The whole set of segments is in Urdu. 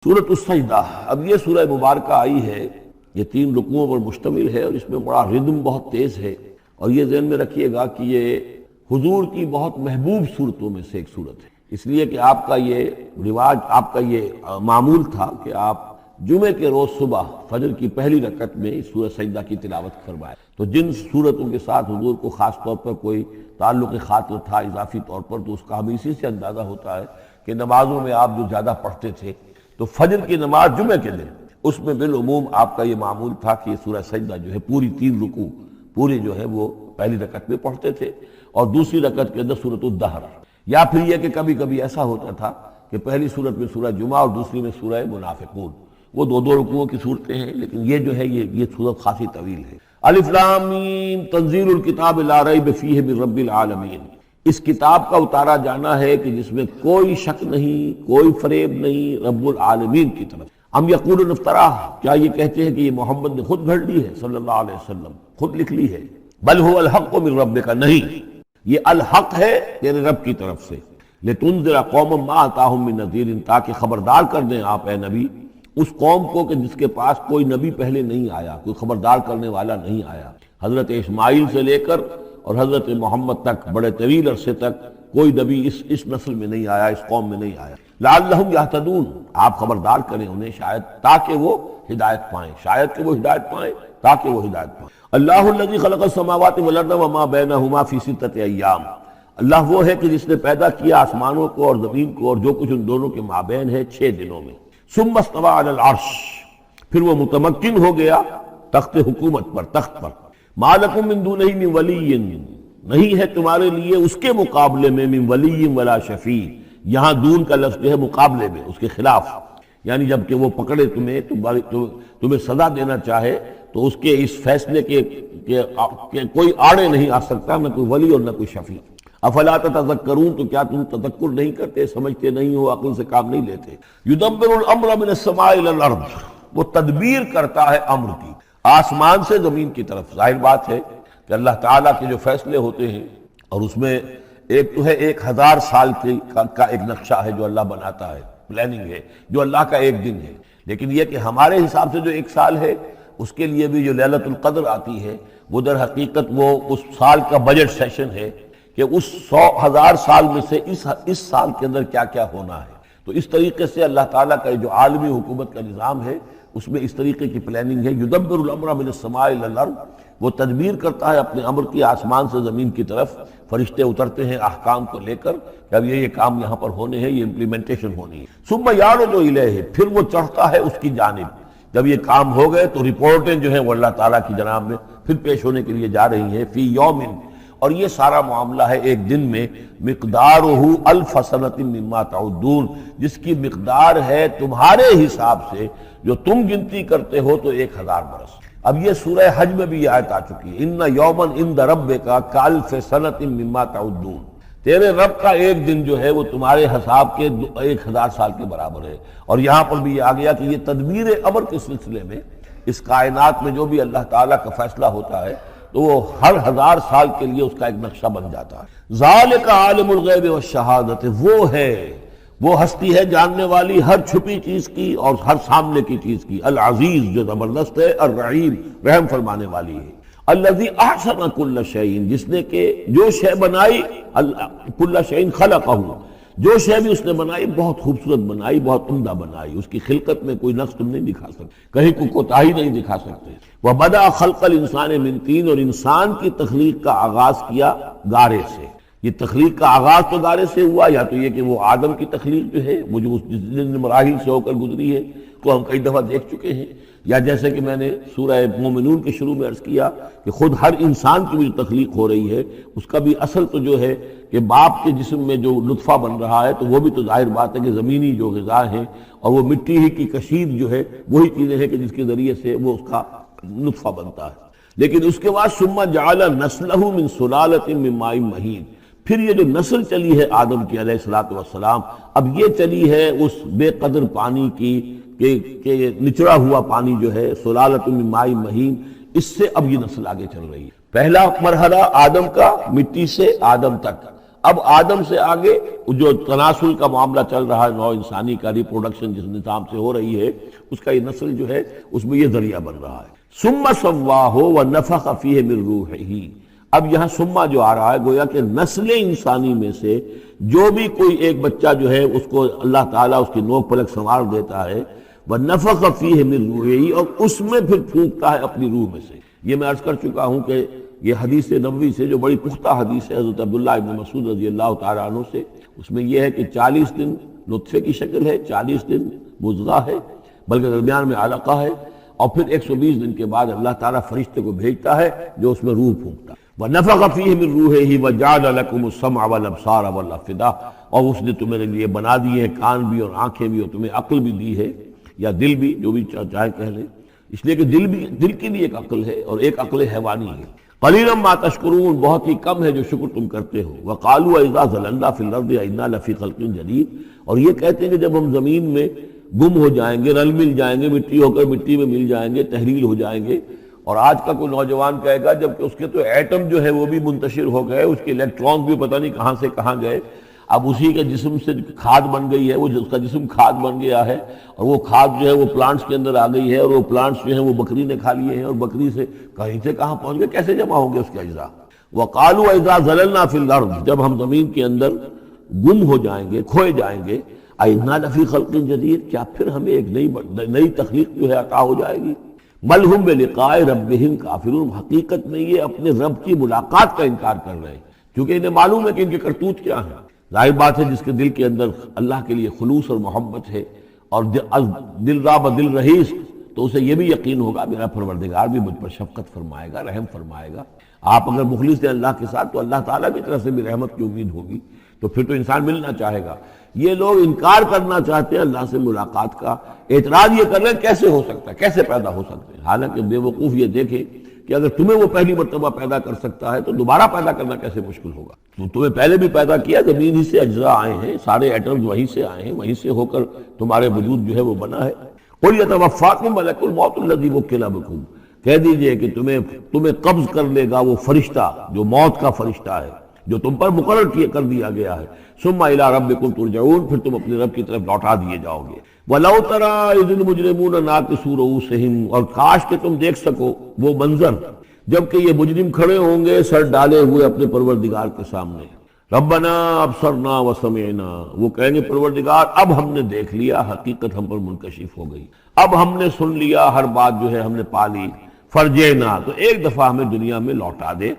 سورۃ السجدہ، اب یہ سورہ مبارکہ آئی ہے، یہ 3 رکوعوں پر مشتمل ہے اور اس میں بڑا ردم بہت تیز ہے، اور یہ ذہن میں رکھیے گا کہ یہ حضور کی بہت محبوب صورتوں میں سے ایک صورت ہے، اس لیے کہ آپ کا یہ رواج، آپ کا یہ معمول تھا کہ آپ جمعے کے روز صبح فجر کی پہلی رکعت میں اس سورہ سجدہ کی تلاوت فرمائے۔ تو جن صورتوں کے ساتھ حضور کو خاص طور پر کوئی تعلق خاطر تھا اضافی طور پر، تو اس کا ہمیں اسی سے اندازہ ہوتا ہے کہ نمازوں میں آپ جو زیادہ پڑھتے تھے، تو فجر کی نماز جمعہ کے دن اس میں بالعموم آپ کا یہ معمول تھا کہ یہ سورہ سجدہ جو ہے پوری 3 رکوع پوری جو ہے وہ پہلی رکعت میں پڑھتے تھے، اور دوسری رکعت کے اندر سورۃ الدہر، یا پھر یہ کہ کبھی کبھی ایسا ہوتا تھا کہ پہلی صورت میں سورہ جمعہ اور دوسری میں سورہ منافقون، وہ 2 رکوعوں کی صورتیں ہیں، لیکن یہ جو ہے یہ صورت خاصی طویل ہے۔ الف لام میم تنزیل الکتاب لا ریب فیہ من رب العالمین، اس کتاب کا اتارا جانا ہے کہ جس میں کوئی شک نہیں، کوئی فریب نہیں، رب العالمین کی طرف۔ ام یقولون افتراہ، کیا یہ کہتے ہیں کہ یہ محمد نے خود گھڑ لی ہے صلی اللہ علیہ وسلم، خود لکھ لی ہے؟ بل هو الحق من ربک، نہیں، یہ الحق ہے تیرے رب کی طرف سے۔ لتنذر قوما ما اتاہم من نذیر، تاکہ خبردار کر دیں آپ اے نبی اس قوم کو کہ جس کے پاس کوئی نبی پہلے نہیں آیا، کوئی خبردار کرنے والا نہیں آیا۔ حضرت اسماعیل سے لے کر اور حضرت محمد تک بڑے طویل عرصے تک کوئی نبی اس نسل میں نہیں آیا، اس قوم میں نہیں آیا۔ لعلہم یہتدون، آپ خبردار کریں انہیں شاید تاکہ وہ ہدایت پائیں، شاید کہ وہ ہدایت پائیں تاکہ وہ ہدایت پائیں۔ اللہ الذی خلق السماوات والارض وما بینہما فی 6 ایام، اللہ وہ ہے کہ جس نے پیدا کیا آسمانوں کو اور زمین کو اور جو کچھ ان دونوں کے مابین ہے 6 دنوں میں۔ ثم استوى علی العرش، پھر وہ متمکن ہو گیا تخت حکومت پر، تخت پر۔ ما لکم من دونہ من ولی، نہیں ہے تمہارے لیے اس کے مقابلے میں من ولی ولا شفیع، یہاں دون کا لفظ جو ہے مقابلے میں، اس کے خلاف، یعنی جب کہ وہ پکڑے تمہیں سزا دینا چاہے تو اس کے اس فیصلے کے کوئی آڑے نہیں آ سکتا، نہ کوئی ولی اور نہ کوئی شفیع۔ افلا تتذکرون، تو کیا تم تذکر نہیں کرتے، سمجھتے نہیں ہو، عقل سے کام نہیں لیتے؟ یدبر الامر من السماء الى الارض، وہ تدبیر کرتا ہے امر کی آسمان سے زمین کی طرف۔ ظاہر بات ہے کہ اللہ تعالیٰ کے جو فیصلے ہوتے ہیں، اور اس میں ایک تو ہے 1000 سال کا ایک نقشہ ہے جو اللہ بناتا ہے، پلاننگ ہے، جو اللہ کا ایک دن ہے، لیکن یہ کہ ہمارے حساب سے جو 1 سال ہے، اس کے لیے بھی جو لیلۃ القدر آتی ہے، وہ در حقیقت وہ اس سال کا بجٹ سیشن ہے کہ اس 100,000 سال میں سے اس سال کے اندر کیا کیا ہونا ہے۔ تو اس طریقے سے اللہ تعالیٰ کا جو عالمی حکومت کا نظام ہے، اس میں اس طریقے کی پلاننگ ہے۔ یدبر الامر من السماء الى الارض، وہ تدبیر کرتا ہے اپنے امر کی آسمان سے زمین کی طرف، فرشتے اترتے ہیں احکام کو لے کر کہ اب یہ کام یہاں پر ہونے ہیں، یہ امپلیمنٹیشن ہونی ہے۔ ثم یعرج الیہ، پھر وہ چڑھتا ہے اس کی جانب، جب یہ کام ہو گئے تو رپورٹیں جو ہیں وہ اللہ تعالیٰ کی جناب میں پھر پیش ہونے کے لیے جا رہی ہیں۔ فی یوم، اور یہ سارا معاملہ ہے ایک دن میں، مقدارہ 1000 سنۃ مما تعدون، جس کی مقدار ہے تمہارے حساب سے جو تم گنتی کرتے ہو تو 1000 برس۔ اب یہ سورہ حج میں بھی یہ آیت آ چکی ہے، ان یوما عند ربک کالف سنۃ مما تعدون، تیرے رب کا ایک دن جو ہے وہ تمہارے حساب کے 1000 سال کے برابر ہے۔ اور یہاں پر بھی یہ آ گیا کہ یہ تدبیر امر کے سلسلے میں اس کائنات میں جو بھی اللہ تعالیٰ کا فیصلہ ہوتا ہے تو وہ ہر 1000 سال کے لیے اس کا ایک نقشہ بن جاتا ہے۔ ذالک عالم الغیب والشہادۃ، وہ ہے، وہ ہستی ہے جاننے والی ہر چھپی چیز کی اور ہر سامنے کی چیز کی، العزیز جو زبردست ہے، الرحیم رحم فرمانے والی ہے۔ الذی احسن کل شیء، جس نے کہ جو شے بنائی، کل شیء خلقہ، جو شے بھی اس نے بنائی بہت خوبصورت بنائی، بہت عمدہ بنائی، اس کی خلقت میں کوئی نقص تم نہیں دکھا سکتے، کہیں کوئی کوتاہی نہیں دکھا سکتے۔ وبدأ خلق الانسان من طین، اور انسان کی تخلیق کا آغاز کیا گارے سے۔ یہ تخلیق کا آغاز تو گارے سے ہوا، یا تو یہ کہ وہ آدم کی تخلیق جو ہے وہ جو جن مراحل سے ہو کر گزری ہے کو ہم کئی دفعہ دیکھ چکے ہیں، یا جیسے کہ میں نے سورہ مومنون کے شروع میں عرض کیا کہ خود ہر انسان کی بھی تخلیق ہو رہی ہے، اس کا بھی اصل تو جو ہے کہ باپ کے جسم میں جو نطفہ بن رہا ہے تو وہ بھی تو ظاہر بات ہے کہ زمینی جو غذا ہے اور وہ مٹی ہی کی کشید جو ہے وہی چیزیں ہیں کہ جس کے ذریعے سے وہ اس کا نطفہ بنتا ہے۔ لیکن اس کے بعد ثم جعل نسلہ من سلالۃ من ماء مہین، پھر یہ جو نسل چلی ہے آدم کی علیہ الصلوۃ والسلام، اب یہ چلی ہے اس بے قدر پانی کی کہ نچڑا ہوا پانی جو ہے، سلالۃ من ماء مہین، اس سے اب یہ نسل آگے چل رہی ہے۔ پہلا مرحلہ آدم کا، مٹی سے آدم تک، اب آدم سے آگے جو تناسل کا معاملہ چل رہا ہے، نوع انسانی کا ریپروڈکشن جس نظام سے ہو رہی ہے، اس کا یہ نسل جو ہے اس میں یہ ذریعہ بن رہا ہے۔ ثم سواہ ونفخ فیہ من روحہ، اب یہاں سما جو آ رہا ہے گویا کہ نسل انسانی میں سے جو بھی کوئی ایک بچہ جو ہے اس کو اللہ تعالیٰ اس کی نوک پلک سنوار دیتا ہے، وَنَفَخَ فِيهِ مِن رُوحِهِ، اور اس میں پھر پھونکتا ہے اپنی روح میں سے۔ یہ میں عرض کر چکا ہوں کہ یہ حدیث نبوی سے جو بڑی پختہ حدیث ہے حضرت عبداللہ ابن مسعود رضی اللہ تعالیٰ عنہ سے، اس میں یہ ہے کہ 40 دن نطفے کی شکل ہے، 40 دن مضغہ ہے، بلکہ درمیان میں علقہ ہے، اور پھر 120 دن کے بعد اللہ تعالیٰ فرشتے کو بھیجتا ہے جو اس میں روح پھونکتا ہے۔ وَنَفَخَ فِيهِ مِن رُوحِهِ وَجَعَلَ لَكُمُ السَّمْعَ وَالْأَبْصَارَ وَالْأَفْئِدَةَ، اور اس نے تمہارے لیے بنا دیے ہیں کان بھی اور آنکھیں بھی، اور تمہیں عقل بھی دی ہے، یا دل بھی، جو بھی چاہے کہہ لیں، اس لیے کہ دل کی بھی ایک عقل ہے اور ایک عقل حیوانی ہے۔ قلیلا ما تشکرون، بہت ہی کم ہے جو شکر تم کرتے ہو۔ وقالوا اذا ضللنا فی الارض انا لفی خلق جدید، اور یہ کہتے ہیں کہ جب ہم زمین میں گم ہو جائیں گے، رل مل جائیں گے، مٹی ہو کر مٹی میں مل جائیں گے، تحلیل ہو جائیں گے۔ اور آج کا کوئی نوجوان کہے گا جب کہ اس کے تو ایٹم جو ہے وہ بھی منتشر ہو گئے، اس کے الیکٹرون بھی پتہ نہیں کہاں سے کہاں گئے، اب اسی کے جسم سے کھاد بن گئی ہے، وہ اس کا جسم کھاد بن گیا ہے، اور وہ کھاد جو ہے وہ پلانٹس کے اندر آ گئی ہے، اور وہ پلانٹس جو ہیں وہ بکری نے کھا لیے ہیں، اور بکری سے کہیں سے کہاں پہنچ گئے، کیسے جمع ہوں گے اس کے اجزاء۔ وقالوا اذا ضللنا فی الارض، جب ہم زمین کے اندر گم ہو جائیں گے، کھوئے جائیں گے، انا لفی خلق جدید، کیا پھر ہمیں ایک نئی تخلیق جو ہے عطا ہو جائے گی۔ بل ہم بلقاء ربہم کافرون، حقیقت میں یہ اپنے رب کی ملاقات کا انکار کر رہے ہیں، کیونکہ انہیں معلوم ہے کہ ان کے کرتوت کیا ہیں۔ ظاہر بات ہے جس کے دل کے اندر اللہ کے لیے خلوص اور محبت ہے، اور دل را بدل رہیس، تو اسے یہ بھی یقین ہوگا میرا پروردگار بھی مجھ پر شفقت فرمائے گا، رحم فرمائے گا۔ آپ اگر مخلص ہیں اللہ کے ساتھ تو اللہ تعالیٰ کی طرف سے بھی رحمت کی امید ہوگی، تو پھر تو انسان ملنا چاہے گا۔ یہ لوگ انکار کرنا چاہتے ہیں اللہ سے ملاقات کا، اعتراض یہ کر رہے ہیں کیسے ہو سکتا ہے، کیسے پیدا ہو سکتے ہیں، حالانکہ بے وقوف یہ دیکھیں کہ اگر تمہیں وہ پہلی مرتبہ پیدا کر سکتا ہے تو دوبارہ پیدا کرنا کیسے مشکل ہوگا۔ تو تمہیں پہلے بھی پیدا کیا، زمین ہی سے اجزاء آئے ہیں، سارے ایٹمز وہیں سے آئے ہیں، وہیں سے ہو کر تمہارے وجود جو ہے وہ بنا ہے۔ قُلْ يَتَوَفَّاكُم مَلَكُ الْمَوْتِ الَّذِي وُكِّلَ بِكُم، کہہ دیجئے کہ تمہیں قبض کر لے گا وہ فرشتہ جو موت کا فرشتہ ہے، جو تم پر مقرر کر دیا گیا ہے۔ ثم الى ربکم ترجعون، پھر تم اپنے رب کی طرف لوٹا دیے جاؤ گے۔ وَلَوْ تَرَىٰ إِذِ الْمُجْرِمُونَ نَاكِسُو رُءُوسِهِمْ، اور کاش کہ تم دیکھ سکو وہ منظر جبکہ یہ مجرم کھڑے ہوں گے سر ڈالے ہوئے اپنے پروردگار کے سامنے، ربنا ابصرنا وسمعنا، وہ کہیں گے پروردگار اب ہم نے دیکھ لیا، حقیقت ہم پر منکشف ہو گئی، اب ہم نے سن لیا، ہر بات جو ہے ہم نے پا لی، فرجینا، تو ایک دفعہ ہمیں دنیا میں لوٹا دے،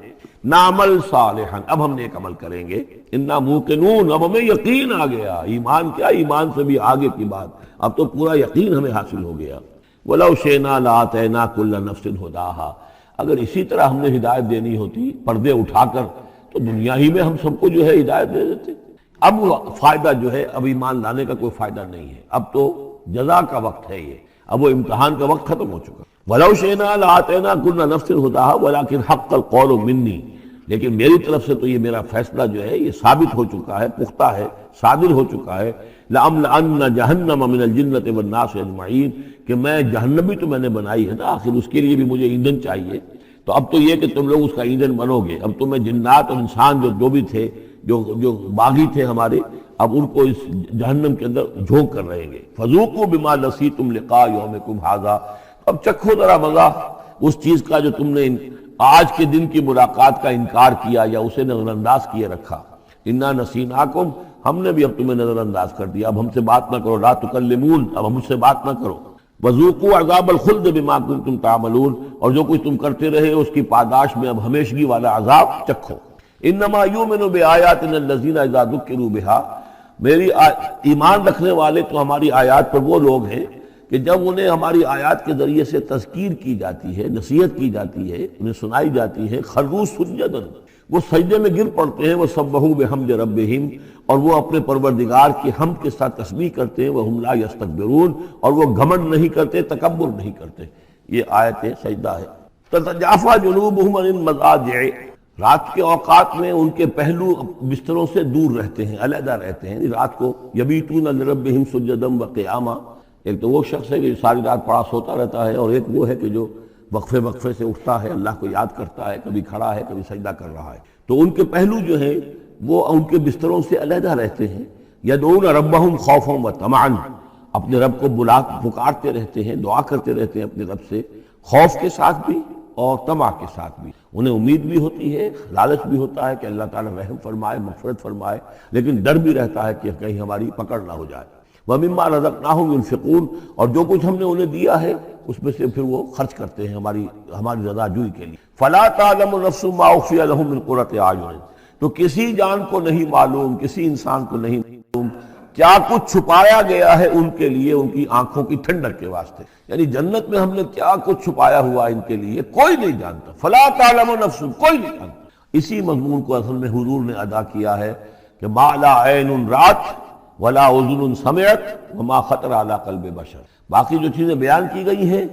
نعمل صالحا، اب ہم نیک عمل کریں گے، انا موقنون، اب ہمیں یقین آ گیا، ایمان کیا، ایمان سے بھی آگے کی بات، اب تو پورا یقین ہمیں حاصل ہو گیا۔ وَلَوْ شِئْنَا لَآتَيْنَا كُلَّ نَفْسٍ هُدَاهَا، اگر اسی طرح ہم نے ہدایت دینی ہوتی پردے اٹھا کر تو دنیا ہی میں ہم سب کو جو ہے ہدایت دے دیتے۔ اب فائدہ جو ہے اب ایمان لانے کا کوئی فائدہ نہیں ہے، اب تو جزا کا وقت ہے، یہ اب وہ امتحان کا وقت ختم ہو چکا۔ وَلَوْ شِئْنَا لَآتَيْنَا كُلَّ نَفْسٍ هُدَاهَا وَلَكِنْ حَقَّ الْقَوْلُ مِنِّي، لیکن میری طرف سے تو یہ میرا فیصلہ جو ہے یہ ثابت ہو چکا ہے، پختہ ہے، صادر ہو چکا ہے، لَأَمْلَأَنَّ جَهَنَّمَ مِنَ الْجِنَّةِ وَالنَّاسِ أَجْمَعِينَ، کہ میں جہنم بھی تو میں نے بنائی ہے نا، آخر اس کے لیے بھی مجھے ایندھن چاہیے، تو اب تو یہ کہ تم لوگ اس کا ایندھن بنو گے، اب تمہیں جنات اور انسان جو بھی تھے، جو باغی تھے ہمارے، اب ان کو اس جہنم کے اندر جھونک کر رہیں گے۔ فَذُوقُوا بِمَا نَسِيتُمْ لِقَاءَ يَوْمِكُمْ هَذَا، اب چکھو ذرا مزہ اس چیز کا جو تم نے آج کے دن کی ملاقات کا انکار کیا یا اسے نظر انداز کیے رکھا۔ انا نسیناکم، ہم نے بھی اب تمہیں نظر انداز کر دیا، اب ہم سے بات نہ کرو، لا تکلمون، اب ہم سے بات نہ کرو۔ وذوقوا عذاب الخلد بما کنتم تعملون، اور جو کچھ تم کرتے رہے اس کی پاداش میں اب ہمیشگی والا عذاب چکھو۔ انما یؤمن بآیاتنا الذین اذا ذکروا بها، میری ایمان رکھنے والے تو ہماری آیات پر وہ لوگ ہیں کہ جب انہیں ہماری آیات کے ذریعے سے تذکیر کی جاتی ہے، نصیحت کی جاتی ہے، انہیں سنائی جاتی ہے، خروا سجدا، وہ سجدے میں گر پڑتے ہیں، وسبحوا بحمد ربہم، اور وہ اپنے پروردگار کی حمد کے ساتھ تسبیح کرتے ہیں، وہم لا یستکبرون، اور وہ گھمنڈ نہیں کرتے، تکبر نہیں کرتے۔ یہ آیت سجدہ ہے۔ تتجافی جنوبہم عن المضاجع، رات کے اوقات میں ان کے پہلو بستروں سے دور رہتے ہیں، علیحدہ رہتے ہیں، رات کو یبیتون لربہم سجدا وقیاما، ایک تو وہ شخص ہے کہ ساری رات پڑا سوتا رہتا ہے، اور ایک وہ ہے کہ جو وقفے وقفے سے اٹھتا ہے، اللہ کو یاد کرتا ہے، کبھی کھڑا ہے، کبھی سجدہ کر رہا ہے۔ تو ان کے پہلو جو ہیں وہ ان کے بستروں سے علیحدہ رہتے ہیں، یدعون ربہم خوفا وطمعا، اپنے رب کو پکارتے رہتے ہیں، دعا کرتے رہتے ہیں اپنے رب سے، خوف کے ساتھ بھی اور طمع کے ساتھ بھی۔ انہیں امید بھی ہوتی ہے، لالچ بھی ہوتا ہے کہ اللہ تعالیٰ رحم فرمائے، مغفرت فرمائے، لیکن ڈر بھی رہتا ہے کہ کہیں ہماری پکڑ نہ ہو جائے۔ وَمِمَّا رَزَقْنَاهُمْ يُنْفِقُونَ، اور جو کچھ ہم نے انہیں دیا ہے اس میں سے پھر وہ خرچ کرتے ہیں ہماری رضا جوئی کے لیے۔ فَلَا تَعْلَمُ نَفْسٌ مَّا أُخْفِيَ لَهُم مِّن قُرَّةِ أَعْيُنٍ، تو کسی جان کو نہیں معلوم، کسی انسان کو نہیں معلوم کیا کچھ چھپایا گیا ہے ان کے لیے ان کی آنکھوں کی ٹھنڈک کے واسطے، یعنی جنت میں ہم نے کیا کچھ چھپایا ہوا ان کے لیے کوئی نہیں جانتا۔ فَلَا تَعْلَمُ نَفْسٌ، کوئی نہیں جانتا۔ اسی مضمون کو اصل میں حضور نے ادا کیا ہے کہ مَا لَا عَيْنٌ رَأَتْ وَلَا أُذُنٌ سَمِعَتْ وَمَا خَطَرَ عَلَىٰ قَلْبِ بَشَرٍ، باقی جو چیزیں بیان کی گئی ہیں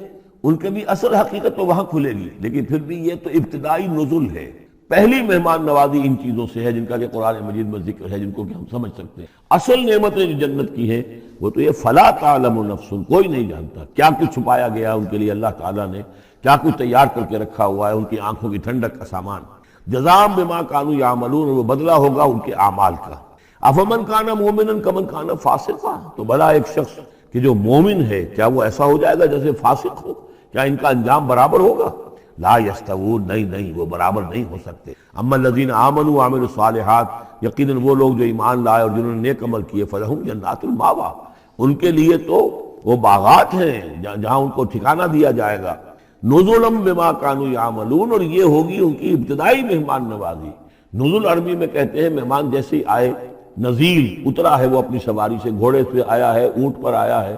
ان کے بھی اصل حقیقت تو وہاں کھلے گی، لیکن پھر بھی یہ تو ابتدائی نزل ہے، پہلی مہمان نوازی ان چیزوں سے ہے جن کا کہ قرآن مجید میں ذکر ہے، جن کو کہ ہم سمجھ سکتے ہیں۔ اصل نعمتیں جو جنت کی ہیں وہ تو یہ فلا تعلم نفس، کوئی نہیں جانتا کیا کچھ چھپایا گیا ان کے لیے، اللہ تعالیٰ نے کیا کچھ تیار کر کے رکھا ہوا ہے ان کی آنکھوں کی ٹھنڈک کا سامان۔ جزاء بما كانوا يعملون، وہ بدلہ ہوگا ان کے اعمال کا۔ افمن کان مومنا کمن کان فاسقا، تو بھلا ایک شخص کہ جو مومن ہے کیا وہ ایسا ہو جائے گا جیسے فاسق ہو؟ کیا ان کا انجام برابر ہوگا؟ لا یستوون، نہیں وہ برابر نہیں ہو سکتے۔ اما الذین آمنوا وعملوا الصالحات، یقیناً وہ لوگ جو ایمان لائے اور جنہوں نے نیک عمل کیے، فلہم جنات الماوا، ان کے لیے تو وہ باغات ہیں جہاں ان کو ٹھکانہ دیا جائے گا۔ نزلا بما كانوا يعملون، اور یہ ہوگی ان کی ابتدائی مہمان نوازی۔ نزل عربی میں کہتے ہیں مہمان جیسے آئے، نزیل اترا ہے وہ اپنی سواری سے، گھوڑے سے آیا ہے، اونٹ پر آیا ہے،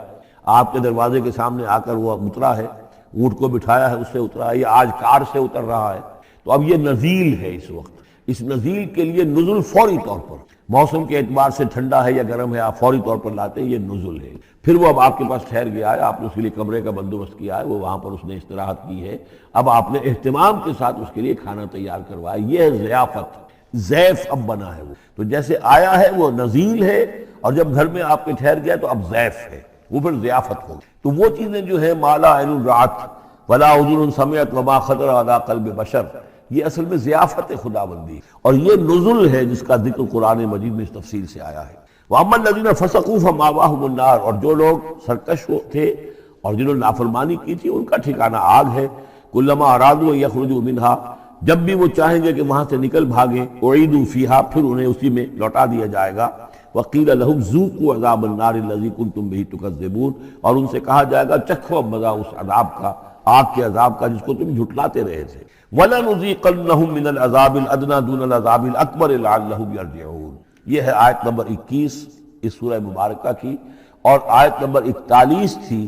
آپ کے دروازے کے سامنے آ کر وہ اترا ہے، اونٹ کو بٹھایا ہے اس سے اترا ہے، یا آج کار سے اتر رہا ہے، تو اب یہ نزیل ہے۔ اس وقت اس نزیل کے لیے نزل فوری طور پر، موسم کے اعتبار سے ٹھنڈا ہے یا گرم ہے، آپ فوری طور پر لاتے ہیں، یہ نزل ہے۔ پھر وہ اب آپ کے پاس ٹھہر گیا ہے، آپ نے اس کے لیے کمرے کا بندوبست کیا ہے، وہ وہاں پر اس نے استراحت کی ہے، اب آپ نے اہتمام کے ساتھ اس کے لیے کھانا تیار کروایا، یہ ہے ضیافت، ضیف اب بنا ہے وہ، تو جیسے آیا ہے وہ نزیل ہے، اور جب گھر میں آپ کے ٹھہر گیا تو اب ضیف ہے، وہ پھر ضیافت ہوگی۔ تو وہ چیزیں جو ہے ما لا عین رأت ولا اذن سمعت وما خطر علی قلب بشر، یہ اصل میں ضیافت خداوندی، اور یہ نزل ہے جس کا ذکر قرآن مجید میں اس تفصیل سے آیا ہے۔ وَأَمَّا الَّذِينَ فَسَقُوا فَمَأْوَاهُمُ النَّارُ، اور جو لوگ سرکش تھے اور جنہوں نے نافرمانی کی تھی ان کا ٹھکانہ آگ ہے۔ كُلَّمَا أَرَادُوا أَن يَخْرُجُوا مِنْهَا، جب بھی وہ چاہیں گے کہ وہاں سے نکل بھاگیں، اُعِیدُوا فِیہا، پھر انہیں اسی میں لوٹا دیا جائے گا۔ وَقِیلَ لَهُمْ ذُوقُوا عَذَابَ النَّارِ الَّذِی كُنتُم بِهِ تُکَذِّبُونَ، اور ان سے کہا جائے گا چکھو اب مزہ اس عذاب کا، آگ کے عذاب کا جس کو تم جھٹلاتے رہے تھے۔ وَلَنُذِيقَنَّهُم مِّنَ الْعَذَابِ الْأَدْنَىٰ دُونَ الْعَذَابِ الْأَكْبَرِ لَعَلَّهُمْ يَرْجِعُونَ، یہ ہے آیت نمبر 21 اس سورہ مبارکہ کی، اور آیت نمبر 41 تھی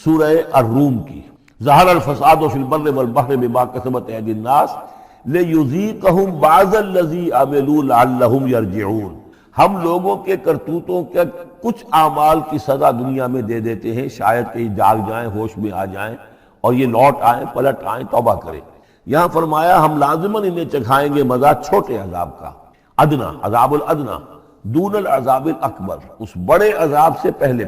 سورہ الروم کی۔ ظہر الفساد فی البر والبحر بما کسبت ایدی الناس لیذیقہم بعض الذی عملوا لعلہم یرجعون، ہم لوگوں کے کرتوتوں کے کچھ اعمال کی سزا دنیا میں دے دیتے ہیں، شاید کہ یہ جاگ جائیں، ہوش میں آ جائیں اور یہ لوٹ آئیں، پلٹ آئیں، توبہ کریں۔ یہاں فرمایا ہم لازماً انہیں چکھائیں گے مزہ چھوٹے عذاب کا، ادنا، عذاب الادنا، دون العذاب الاکبر، اس بڑے عذاب سے پہلے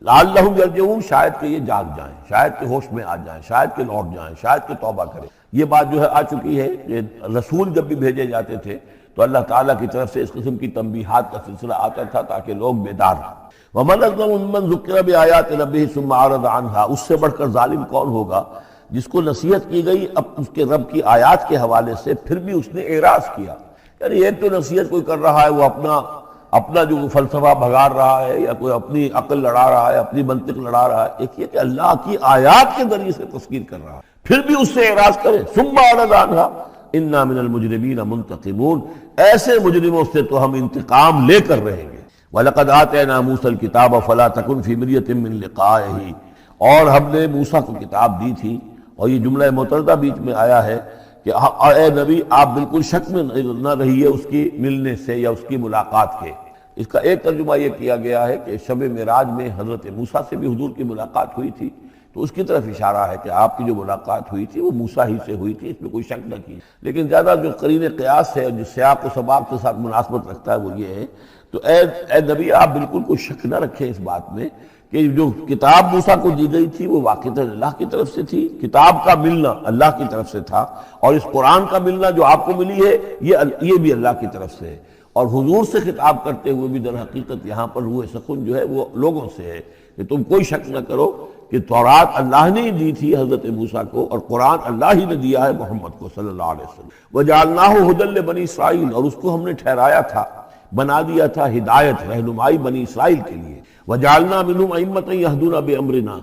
لعلہم یرجعون، شاید کہ یہ جاگ جائیں، شاید کہ ہوش میں آ جائیں، شاید کہ لوٹ جائیں، شاید کہ توبہ کریں۔ یہ بات جو ہے آ چکی ہے کہ رسول جب بھی بھیجے جاتے تھے تو اللہ تعالیٰ کی طرف سے اس قسم کی تنبیہات کا سلسلہ آتا تھا تاکہ لوگ بیدار ہوں۔ وَمَنْ أَظْلَمُ مِمَّنْ ذُكِّرَ بِآيَاتِ رَبِّهِ ثُمَّ أَعْرَضَ عَنْهَا، اس سے بڑھ کر ظالم کون ہوگا جس کو نصیحت کی گئی اب اس کے رب کی آیات کے حوالے سے پھر بھی اس نے اعراض کیا۔ یعنی ایک تو نصیحت کوئی کر رہا ہے، وہ اپنا جو فلسفہ بھگار رہا ہے یا کوئی اپنی عقل لڑا رہا ہے، اپنی منطق لڑا رہا ہے، ایک یہ کہ اللہ کی آیات کے ذریعے سے تذکیر کر رہا ہے، پھر بھی اس سے اعراض کرے۔ ثم اعرض عنها انا من المجرمین منتقمون، ایسے مجرموں سے تو ہم انتقام لے کر رہیں گے۔ وَلَقَدْ آتَيْنَا مُوسَى الْكِتَابَ فَلَا تَكُنْ فِي مِرْيَةٍ مِّن لِقَائِهِ، اور ہم نے موسیٰ کو کتاب دی تھی، اور یہ جملہ متردہ بیچ میں آیا ہے کہ اے نبی آپ بالکل شک میں نہ رہیے اس کی ملنے سے یا اس کی ملاقات کے۔ اس کا ایک ترجمہ یہ کیا گیا ہے کہ شب معراج میں حضرت موسیٰ سے بھی حضور کی ملاقات ہوئی تھی، تو اس کی طرف اشارہ ہے کہ آپ کی جو ملاقات ہوئی تھی وہ موسیٰ ہی سے ہوئی تھی، اس میں کوئی شک نہ کی۔ لیکن زیادہ جو قرین قیاس ہے اور جو سیاق و سباق کے ساتھ مناسبت رکھتا ہے وہ یہ ہے، تو اے نبی آپ بالکل کوئی شک نہ رکھیں اس بات میں کہ جو کتاب موسیٰ کو دی گئی تھی وہ واقعتاً اللہ کی طرف سے تھی، کتاب کا ملنا اللہ کی طرف سے تھا، اور اس قرآن کا ملنا جو آپ کو ملی ہے یہ بھی اللہ کی طرف سے ہے۔ اور حضور سے خطاب کرتے ہوئے بھی در حقیقت یہاں پر روح سکون جو ہے وہ لوگوں سے ہے کہ تم کوئی شک نہ کرو کہ تورات اللہ نے ہی دی تھی حضرت موسیٰ کو، اور قرآن اللہ ہی نے دیا ہے محمد کو صلی اللہ علیہ وسلم۔ وَجَعَلْنَاهُ هُدًى لِبَنِي إِسرائيل، اور اس کو ہم نے ٹھہرایا تھا، بنا دیا تھا ہدایت، رہنمائی بنی اسرائیل کے لیے۔ وَجَعَلْنَا مِنْهُمْ أَئِمَّةً يَهْدُونَ بِأَمْرِنَا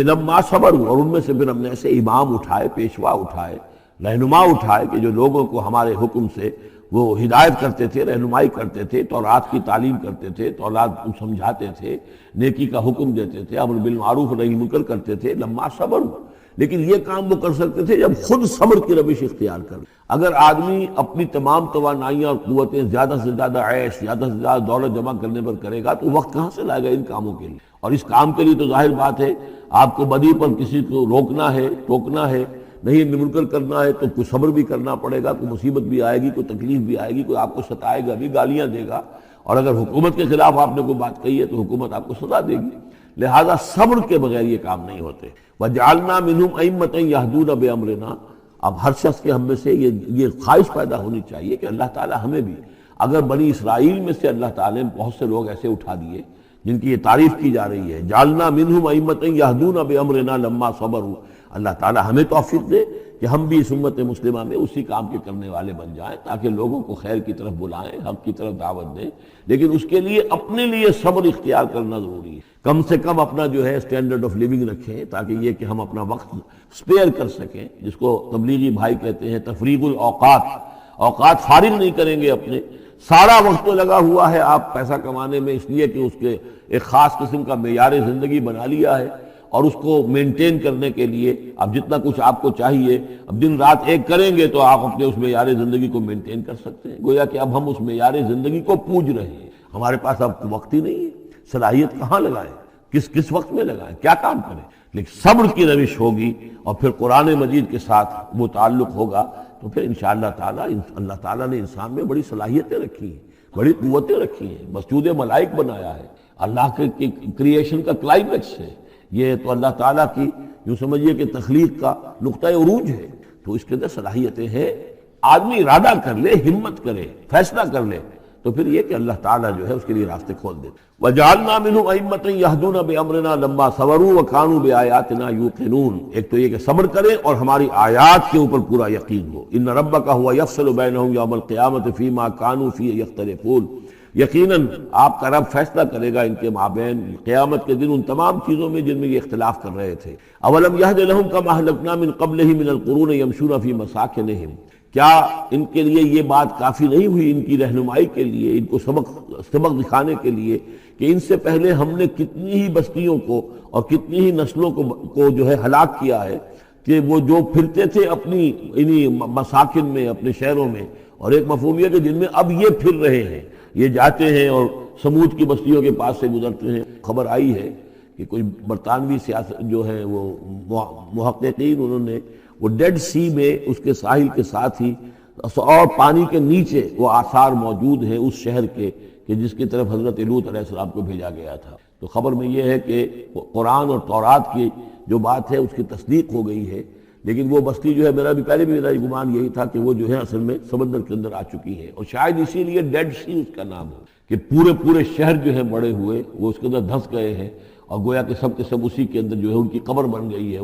لَمَّا صَبَرُوا، اور ان میں سے پھر ہم نے ایسے امام اٹھائے، پیشوا اٹھائے، رہنما اٹھائے کہ جو لوگوں کو ہمارے حکم سے وہ ہدایت کرتے تھے، رہنمائی کرتے تھے، تورات کی تعلیم کرتے تھے، تورات سمجھاتے تھے، نیکی کا حکم دیتے تھے، امر بالمعروف نہی منکر کرتے تھے، لما صبر۔ لیکن یہ کام وہ کر سکتے تھے جب خود صبر کی روش اختیار کر۔ اگر آدمی اپنی تمام توانائیاں اور قوتیں زیادہ سے زیادہ عیش، زیادہ سے زیادہ دولت جمع کرنے پر کرے گا تو وقت کہاں سے لائے گا ان کاموں کے لیے؟ اور اس کام کے لیے تو ظاہر بات ہے آپ کو بدی پر کسی کو روکنا ہے، ٹوکنا ہے، نہیں منکر کرنا ہے تو کوئی صبر بھی کرنا پڑے گا، کوئی مصیبت بھی آئے گی، کوئی تکلیف بھی آئے گی، کوئی آپ کو ستائے گا بھی، گالیاں دے گا، اور اگر حکومت کے خلاف آپ نے کوئی بات کہی ہے تو حکومت آپ کو سزا دے گی۔ لہذا صبر کے بغیر یہ کام نہیں ہوتے۔ وَجَعَلْنَا مِنْهُمْ أَئِمَّةً يَهْدُونَ بِأَمْرِنَا، اب ہر شخص کے ہم میں سے یہ خواہش پیدا ہونی چاہیے کہ اللہ تعالیٰ ہمیں بھی، اگر بنی اسرائیل میں سے اللہ تعالیٰ نے بہت سے لوگ ایسے اٹھا دیے جن کی یہ تعریف کی جا رہی ہے، جعلنا منہم ائمۃ یہدون بامرنا لما صبروا، اللہ تعالیٰ ہمیں توفیق دے کہ ہم بھی اس امت مسلمہ میں اسی کام کے کرنے والے بن جائیں، تاکہ لوگوں کو خیر کی طرف بلائیں، حق کی طرف دعوت دیں، لیکن اس کے لیے اپنے لیے صبر اختیار کرنا ضروری ہے۔ کم سے کم اپنا جو ہے اسٹینڈرڈ آف لیونگ رکھیں، تاکہ یہ کہ ہم اپنا وقت سپیئر کر سکیں، جس کو تبلیغی بھائی کہتے ہیں تفریغ الاوقات، اوقات فارغ نہیں کریں گے اپنے، سارا وقت تو لگا ہوا ہے آپ پیسہ کمانے میں، اس لیے کہ اس کے ایک خاص قسم کا معیار زندگی بنا لیا ہے، اور اس کو مینٹین کرنے کے لیے اب جتنا کچھ آپ کو چاہیے اب دن رات ایک کریں گے تو آپ اپنے اس معیار زندگی کو مینٹین کر سکتے ہیں۔ گویا کہ اب ہم اس معیار زندگی کو پوج رہے ہیں، ہمارے پاس اب وقت ہی نہیں ہے، صلاحیت کہاں لگائیں، کس وقت میں لگائیں، کیا کام کریں۔ لیکن صبر کی روش ہوگی اور پھر قرآن مجید کے ساتھ وہ تعلق ہوگا تو پھر انشاءاللہ تعالیٰ اللہ تعالیٰ نے انسان میں بڑی صلاحیتیں رکھی ہیں، بڑی قوتیں رکھی ہیں، مسجود ملائک بنایا ہے، اللہ کے کریشن کا کلائمیکس ہے یہ، تو اللہ تعالیٰ کی یوں سمجھیے کہ تخلیق کا نقطہ عروج ہے، تو اس کے اندر صلاحیتیں ہیں۔ آدمی ارادہ کر لے، ہمت کرے، فیصلہ کر لے تو پھر یہ کہ اللہ تعالیٰ جو ہے اس کے لیے راستے کھول دے۔ وَجَعَلْنَا مِنْهُمْ أَئِمَّةً يَهْدُونَ بِأَمْرِنَا لَمَّا صَبَرُوا وَكَانُوا بِآيَاتِنَا يُوقِنُونَ، ایک تو یہ کہ صبر کریں اور ہماری آیات کے اوپر پورا یقین ہو۔ إِنَّ رَبَّكَ هُوَ يَفْصِلُ بَيْنَهُمْ يَوْمَ الْقِيَامَةِ فِيمَا كَانُوا فِيهِ يَخْتَلِفُونَ، یقیناً آپ کا رب فیصلہ کرے گا ان کے مابین قیامت کے دن ان تمام چیزوں میں جن میں یہ اختلاف کر رہے تھے۔ اولم یہد لہم کما اہلکنا من قبلہم من القرون یمشون فی مساکنہم، کیا ان کے لیے یہ بات کافی نہیں ہوئی ان کی رہنمائی کے لیے، ان کو سبق دکھانے کے لیے کہ ان سے پہلے ہم نے کتنی ہی بستیوں کو اور کتنی ہی نسلوں کو جو ہے ہلاک کیا ہے، کہ وہ جو پھرتے تھے اپنی انہی مساکن میں، اپنے شہروں میں، اور ایک مفہوم یہ کہ جن میں اب یہ پھر رہے ہیں، یہ جاتے ہیں اور سمود کی بستیوں کے پاس سے گزرتے ہیں۔ خبر آئی ہے کہ کوئی برطانوی سیاست جو ہے وہ محققین، انہوں نے وہ ڈیڈ سی میں اس کے ساحل کے ساتھ ہی اور پانی کے نیچے وہ آثار موجود ہیں اس شہر کے کہ جس کی طرف حضرت لوط علیہ السلام کو بھیجا گیا تھا۔ تو خبر میں یہ ہے کہ قرآن اور تورات کی جو بات ہے اس کی تصدیق ہو گئی ہے، لیکن وہ بستی جو ہے میرا گمان یہی تھا کہ وہ جو ہے اصل میں سمندر کے اندر آ چکی ہے، اور شاید اسی لیے ڈیڈ سی اس کا نام ہو کہ پورے شہر جو ہے بڑے ہوئے وہ اس کے اندر دھنس گئے ہیں، اور گویا کہ سب کے سب اسی کے اندر جو ہے ان کی قبر بن گئی ہے،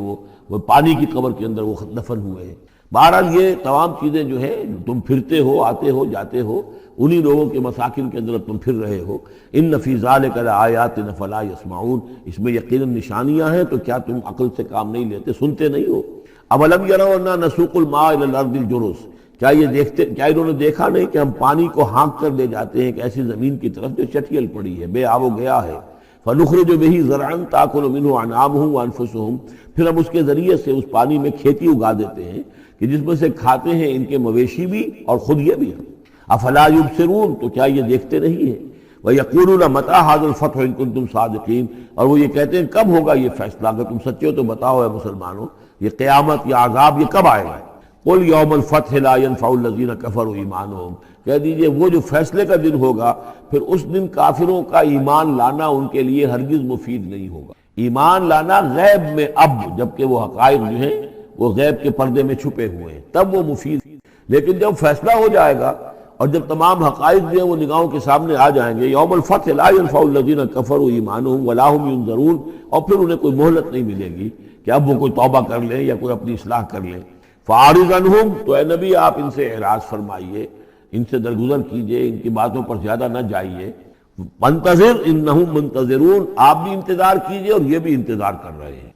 وہ پانی کی قبر کے اندر وہ دفن ہوئے ہیں۔ بہرحال یہ تمام چیزیں جو ہے تم پھرتے ہو، آتے ہو، جاتے ہو، انہی لوگوں کے مساکن کے اندر تم پھر رہے ہو۔ ان فی ذلک لآیات فلا یسمعون، اس میں یقیناً نشانیاں ہیں، تو کیا تم عقل سے کام نہیں لیتے، سنتے نہیں ہو؟ اولم یروا انا نسوق الماء الى الارض الجرز، کیا انہوں نے دیکھا نہیں کہ ہم پانی کو ہانک کر لے جاتے ہیں ایک ایسی زمین کی طرف جو چٹیل پڑی ہے، بے آب و گیا ہے، فنخرج به زرعا تاکل منه انعامهم وانفسهم، پھر ہم اس کے ذریعے سے اس پانی میں کھیتی اگا دیتے ہیں کہ جس میں سے کھاتے ہیں ان کے مویشی بھی اور خود یہ بھی۔ افلا یبصرون، تو کیا یہ دیکھتے نہیں ہیں؟ وَيَقُولُونَ مَتَىٰ هَٰذَا الْفَتْحُ إِن كُنتُمْ صَادِقِينَ، اور وہ یہ کہتے ہیں کب ہوگا یہ فیصلہ، اگر تم سچے ہو تو بتاؤ اے مسلمانوں، یہ قیامت یا عذاب یہ کب آئے گا؟ قُلْ يَوْمَ الْفَتْحِ لَا يَنفَعُ الَّذِينَ كَفَرُوا إِيمَانُهُمْ، کہہ دیجئے وہ جو فیصلے کا دن ہوگا پھر اس دن کافروں کا ایمان لانا ان کے لیے ہرگز مفید نہیں ہوگا۔ ایمان لانا غیب میں اب، جبکہ وہ حقائق جو ہیں وہ غیب کے پردے میں چھپے ہوئے ہیں، تب وہ مفید، لیکن جب فیصلہ ہو جائے گا اور جب تمام حقائق جو ہیں وہ نگاہوں کے سامنے آ جائیں گے، یوم الفتح لا ينفع الذین کفروا ایمانہم ولا هم ینظرون، اور پھر انہیں کوئی مہلت نہیں ملے گی کہ اب وہ کوئی توبہ کر لیں یا کوئی اپنی اصلاح کر لیں۔ فاعرض عنہم، تو اے نبی آپ ان سے اعراض فرمائیے، ان سے درگزر کیجئے، ان کی باتوں پر زیادہ نہ جائیے۔ منتظر انہم منتظرون، آپ بھی انتظار کیجئے اور یہ بھی انتظار کر رہے ہیں۔